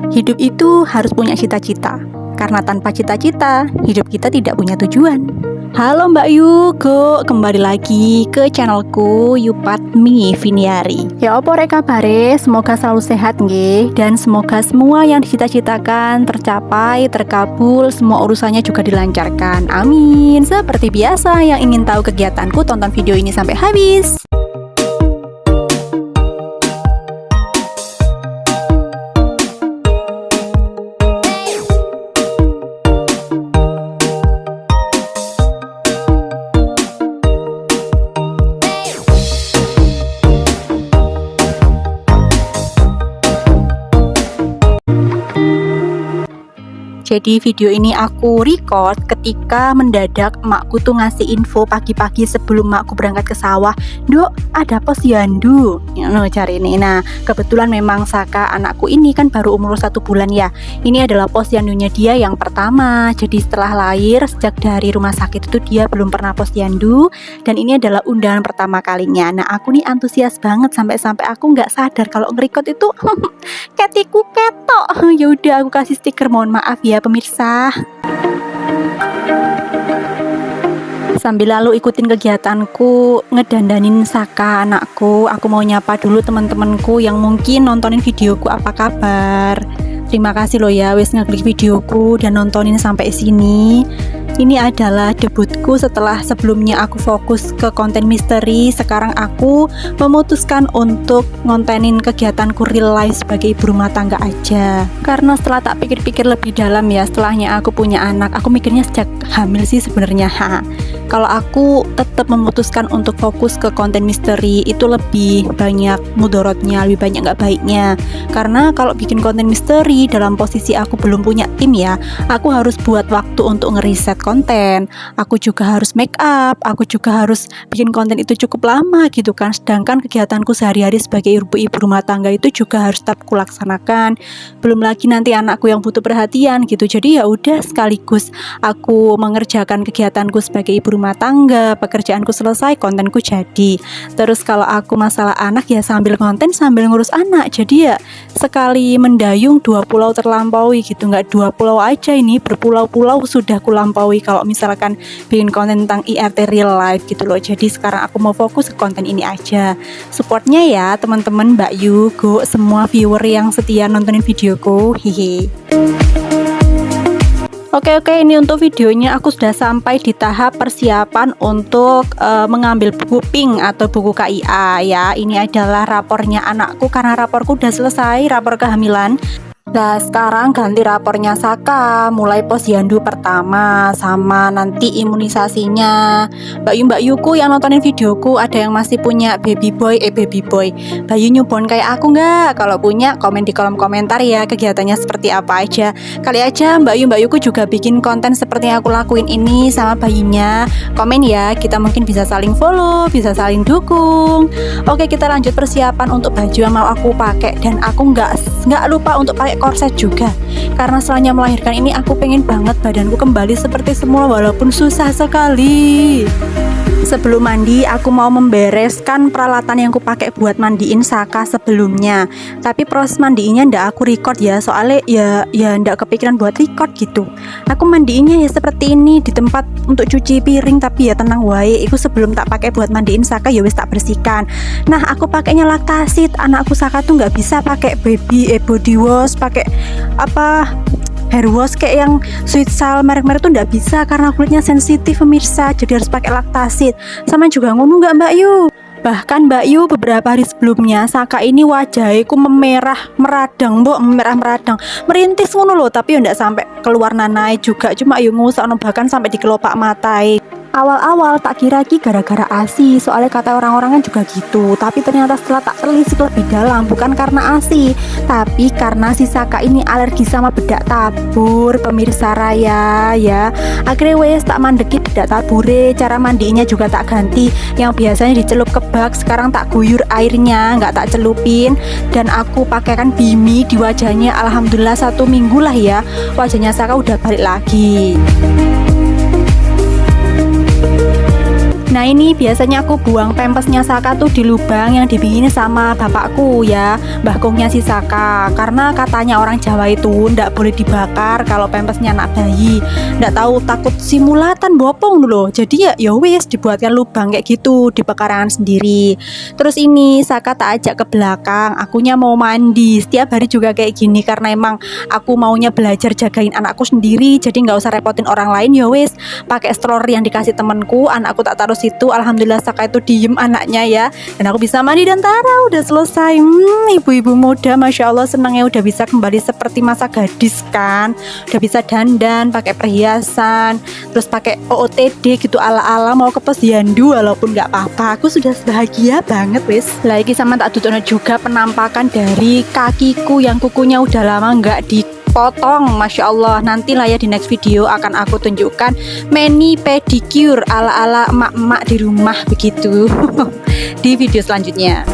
Hidup itu harus punya cita-cita, karena tanpa cita-cita, hidup kita tidak punya tujuan. Halo Mbak Yugo, kembali lagi ke channelku Yupatmi Viniari. Ya opo rek kabare, semoga selalu sehat nggih, dan semoga semua yang dicita-citakan tercapai, terkabul, semua urusannya juga dilancarkan. Amin. Seperti biasa, yang ingin tahu kegiatanku, tonton video ini sampai habis. Jadi video ini aku record ketika mendadak emakku tuh ngasih info pagi-pagi sebelum emakku berangkat ke sawah, "Dok, ada posyandu." Cari ini. Nah, kebetulan memang Saka anakku ini kan baru umur 1 bulan ya. Ini adalah posyandunya dia yang pertama. Jadi setelah lahir, sejak dari rumah sakit itu dia belum pernah posyandu, dan ini adalah undangan pertama kalinya. Nah, aku nih antusias banget sampai aku nggak sadar kalau nge-record itu ketiku ketok. Ya udah, aku kasih stiker mohon maaf ya pemirsa. Sambil lalu ikutin kegiatanku ngedandanin Saka anakku, aku mau nyapa dulu teman-temanku yang mungkin nontonin videoku. Apa kabar? Terima kasih loh ya wes ngeklik videoku dan nontonin sampai sini. Ini adalah debutku setelah sebelumnya aku fokus ke konten misteri. Sekarang aku memutuskan untuk ngontenin kegiatanku real life sebagai ibu rumah tangga aja. Karena setelah tak pikir-pikir lebih dalam ya, setelahnya aku punya anak, aku mikirnya sejak hamil sih sebenarnya. Kalau aku tetap memutuskan untuk fokus ke konten misteri, itu lebih banyak mudorotnya, lebih banyak nggak baiknya. Karena kalau bikin konten misteri dalam posisi aku belum punya tim ya, aku harus buat waktu untuk ngeriset konten, aku juga harus make up, aku juga harus bikin konten itu cukup lama gitu kan. Sedangkan kegiatanku sehari-hari sebagai ibu rumah tangga itu juga harus tetap kulaksanakan. Belum lagi nanti anakku yang butuh perhatian gitu. Jadi ya udah, sekaligus aku mengerjakan kegiatanku sebagai ibu rumah tangga, pekerjaanku selesai, kontenku jadi. Terus kalau aku masalah anak ya sambil konten sambil ngurus anak. Jadi ya sekali mendayung 2 pulau terlampaui gitu. Nggak 2 pulau aja, ini berpulau-pulau sudah kulampaui kalau misalkan bikin konten tentang IRT real life gitu loh. Jadi sekarang aku mau fokus ke konten ini aja. Supportnya ya teman-teman, Mbak Yugo, semua viewer yang setia nontonin videoku. Hihi. Oke, ini untuk videonya aku sudah sampai di tahap persiapan untuk mengambil buku PINK atau buku KIA ya. Ini adalah rapornya anakku karena raporku udah selesai, rapor kehamilan. Nah, sekarang ganti rapornya Saka, mulai posyandu pertama sama nanti imunisasinya. Mbak Yuku yang nontonin videoku, ada yang masih punya baby boy, bayi newborn kayak aku nggak? Kalau punya, komen di kolom komentar ya kegiatannya seperti apa aja. Kali aja Mbak Yuku juga bikin konten seperti yang aku lakuin ini sama bayinya. Komen ya, kita mungkin bisa saling follow, bisa saling dukung. Oke, kita lanjut persiapan untuk baju yang mau aku pakai, dan aku nggak lupa untuk pakai korset juga, karena setelahnya melahirkan ini aku pengen banget badanku kembali seperti semula walaupun susah sekali. Sebelum mandi aku mau membereskan peralatan yang aku pakai buat mandiin Saka sebelumnya. Tapi proses mandiinnya ndak aku record ya, soalnya ya ndak kepikiran buat record gitu. Aku mandiinnya ya seperti ini di tempat untuk cuci piring, tapi ya tenang wae, itu sebelum tak pakai buat mandiin Saka ya wis tak bersihkan. Nah, aku pakainya Lactasit. Anakku Saka tuh nggak bisa pakai body wash, pakai hair wash kayak yang Sweet Sal merek-merek tuh nggak bisa karena kulitnya sensitif pemirsa, jadi harus pakai Lactasit. Sama juga ngono nggak Mbak Yu? Bahkan Mbak Yu beberapa hari sebelumnya Saka ini wajahku memerah meradang, merintis ngono loh, tapi ya nggak sampai keluar nanai juga, cuma Yu ngusah bahkan sampai di kelopak matai. Awal-awal tak kira gara-gara ASI, soalnya kata orang-orang kan juga gitu. Tapi ternyata setelah tak telisik lebih dalam, bukan karena ASI, tapi karena si Saka ini alergi sama bedak tabur pemirsa raya ya. Akhirnya wes tak mandeki bedak tabure, cara mandiinnya juga tak ganti. Yang biasanya dicelup ke bak, sekarang tak guyur airnya, nggak tak celupin. Dan aku pakaikan Bimi di wajahnya. Alhamdulillah 1 minggu lah ya, wajahnya Saka udah balik lagi. Nah ini biasanya aku buang pampasnya Saka tuh di lubang yang dibikin sama bapakku ya, mbah kongnya si Saka. Karena katanya orang Jawa itu ndak boleh dibakar kalau pampasnya anak bayi. Ndak tahu takut simulatan bopong dulu. Jadi ya wis dibuatkan lubang kayak gitu di pekarangan sendiri. Terus ini Saka tak ajak ke belakang, akunya mau mandi. Setiap hari juga kayak gini karena emang aku maunya belajar jagain anakku sendiri. Jadi nggak usah repotin orang lain, ya wis pakai stroller yang dikasih temanku, anakku tak taruh situ. Alhamdulillah Saka itu diem anaknya ya, dan aku bisa mandi dan tara udah selesai. Ibu-ibu muda masya Allah senangnya udah bisa kembali seperti masa gadis kan, udah bisa dandan pakai perhiasan, terus pakai OOTD gitu ala-ala mau ke posyandu. Walaupun nggak apa-apa, aku sudah bahagia banget wis. Lagi sama tak tutupnya juga penampakan dari kakiku yang kukunya udah lama nggak dipotong, masya Allah. Nantilah ya di next video akan aku tunjukkan mani pedicure ala-ala emak-emak di rumah begitu di video selanjutnya.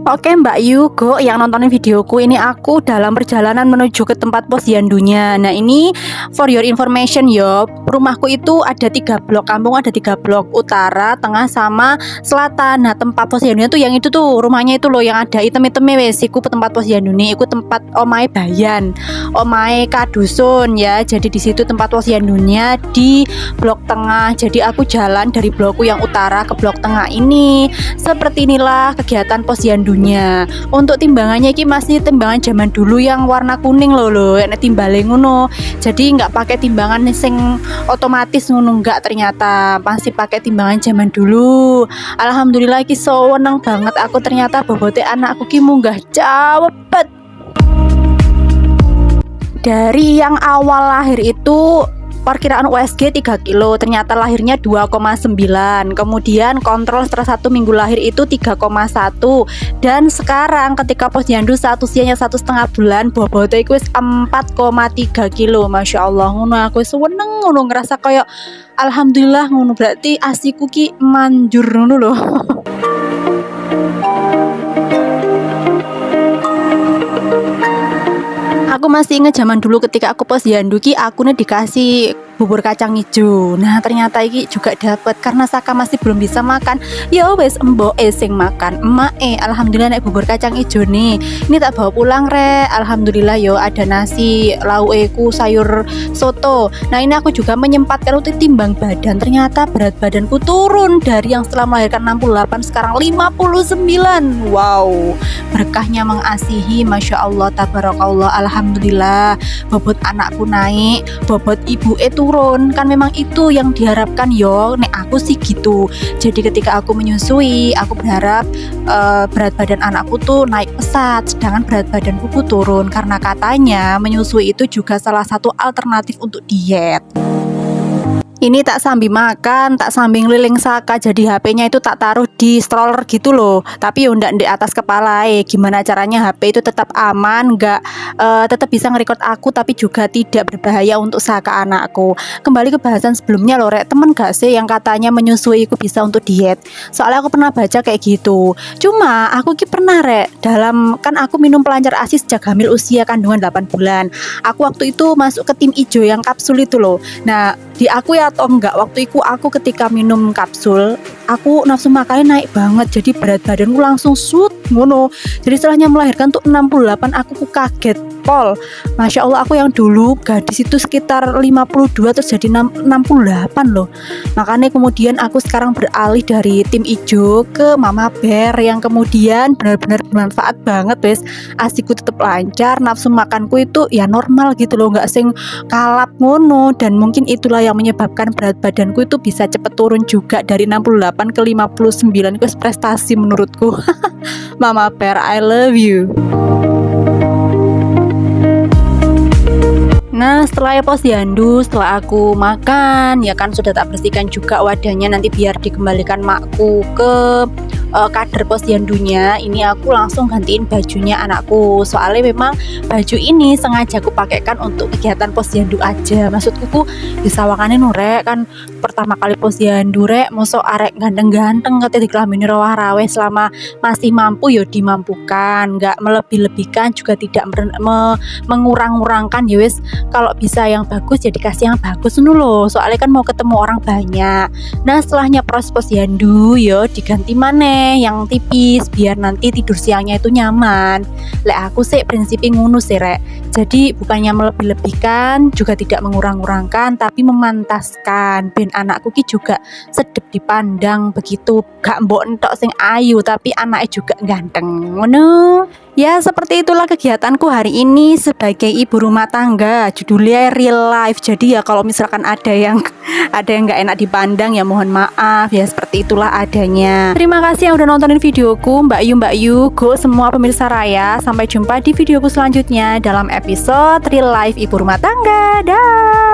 Oke Mbak Yugo yang nontonin videoku ini, aku dalam perjalanan menuju ke tempat posyandunya. Nah ini for your information yo, rumahku itu ada 3 blok, kampung ada 3 blok, utara, tengah sama selatan. Nah tempat posyandunya tuh yang itu tuh, rumahnya itu loh yang ada item-itemnya wes, iku tempat posyandunya, iku tempat omae bayan, omae kadusun ya. Jadi di situ tempat posyandunya di blok tengah. Jadi aku jalan dari blokku yang utara ke blok tengah ini. Seperti inilah kegiatan posyandu. Untuk timbangannya ini masih timbangan zaman dulu yang warna kuning loh, enek timbale ngono. Jadi nggak pakai timbangan sing otomatis ngono, nggak, ternyata masih pakai timbangan zaman dulu. Alhamdulillah iki seneng banget aku, ternyata bobote anakku ki munggah cepet. Dari yang awal lahir itu perkiraan USG 3 kilo, ternyata lahirnya 2,9. Kemudian kontrol setelah 1 minggu lahir itu 3,1. Dan sekarang ketika posyandu saat usianya 1,5 bulan, bobotnya itu 4,3 kilo. Masya Allah, ngono aku seneng ngono, ngerasa kayak alhamdulillah ngono, berarti asiku ki manjur ngono loh. Aku masih ingat zaman dulu ketika aku posyandu ki, aku nih dikasih bubur kacang hijau. Nah ternyata ini juga dapat karena Saka masih belum bisa makan. Ya wes embo sing makan, emak alhamdulillah nek bubur kacang hijau nih. Ini tak bawa pulang re. Alhamdulillah yo ada nasi, lauku sayur soto. Nah ini aku juga menyempatkan untuk timbang badan. Ternyata berat badanku turun dari yang setelah melahirkan 68 sekarang 59. Wow, berkahnya mengasihi, masya Allah, tabarakallah. Alhamdulillah bobot anakku naik, bobot ibu turun. Kan memang itu yang diharapkan yo, nek aku sih gitu. Jadi ketika aku menyusui, aku berharap berat badan anakku tuh naik pesat, sedangkan berat badanku tuh turun. Karena katanya menyusui itu juga salah satu alternatif untuk diet. Ini tak sambil makan, tak sambil ngeliling Saka, jadi HP-nya itu tak taruh di stroller gitu loh. Tapi ndak di atas kepala. Gimana caranya HP itu tetap aman, nggak tetap bisa nge-record aku, tapi juga tidak berbahaya untuk Saka anakku. Kembali ke bahasan sebelumnya loh, Rek, temen gak sih yang katanya menyusui itu bisa untuk diet? Soalnya aku pernah baca kayak gitu. Cuma aku pernah, Rek, dalam kan aku minum pelancar ASI sejak hamil usia kandungan 8 bulan. Aku waktu itu masuk ke tim ijo yang kapsul itu loh. Nah di aku ya atau enggak, waktu itu aku ketika minum kapsul aku nafsu makannya naik banget, jadi berat badanku langsung ngono. Jadi setelahnya melahirkan tuh 68, aku kaget pol. Masya Allah, aku yang dulu gadis itu sekitar 52 terus jadi 68 loh. Makanya kemudian aku sekarang beralih dari tim ijo ke Mama Bear yang kemudian benar-benar bermanfaat banget wes. Asiku tetap lancar, nafsu makanku itu ya normal gitu loh, nggak sing kalap ngono. Dan mungkin itulah yang menyebabkan berat badanku itu bisa cepet turun juga dari 68 ke 59. Itu prestasi menurutku. Mama Bear, I love you. Nah setelah posyandu, setelah aku makan ya kan sudah tak bersihkan juga wadahnya, nanti biar dikembalikan makku ke kader posyandunya, ini aku langsung gantiin bajunya anakku. Soalnya memang baju ini sengaja aku pakaikan untuk kegiatan posyandu aja. Maksudku ku disawakane nurek kan pertama kali posyandu rek, mosok arek ganteng-ganteng katanya dikelambini rawah-rawe. Selama masih mampu ya dimampukan, nggak melebih-lebihkan juga tidak mengurang-urangkan ya wis. Kalau bisa yang bagus ya dikasih yang bagus loh, soalnya kan mau ketemu orang banyak. Nah setelahnya proses posyandu yo diganti maneh yang tipis biar nanti tidur siangnya itu nyaman. Lek aku sih prinsipnya ngono sih rek, jadi bukannya melebih-lebihkan juga tidak mengurang-urangkan, tapi memantaskan ben anakku ki juga sedep dipandang begitu, gak mbok entok sing ayu tapi anaknya juga ganteng ngono. Ya seperti itulah kegiatanku hari ini sebagai ibu rumah tangga, judulnya real life. Jadi ya kalau misalkan ada yang nggak enak dipandang ya mohon maaf ya, seperti itulah adanya. Terima kasih yang udah nontonin videoku Mbak Yu, go semua pemirsa Raya. Sampai jumpa di videoku selanjutnya dalam episode real life ibu rumah tangga. Dah.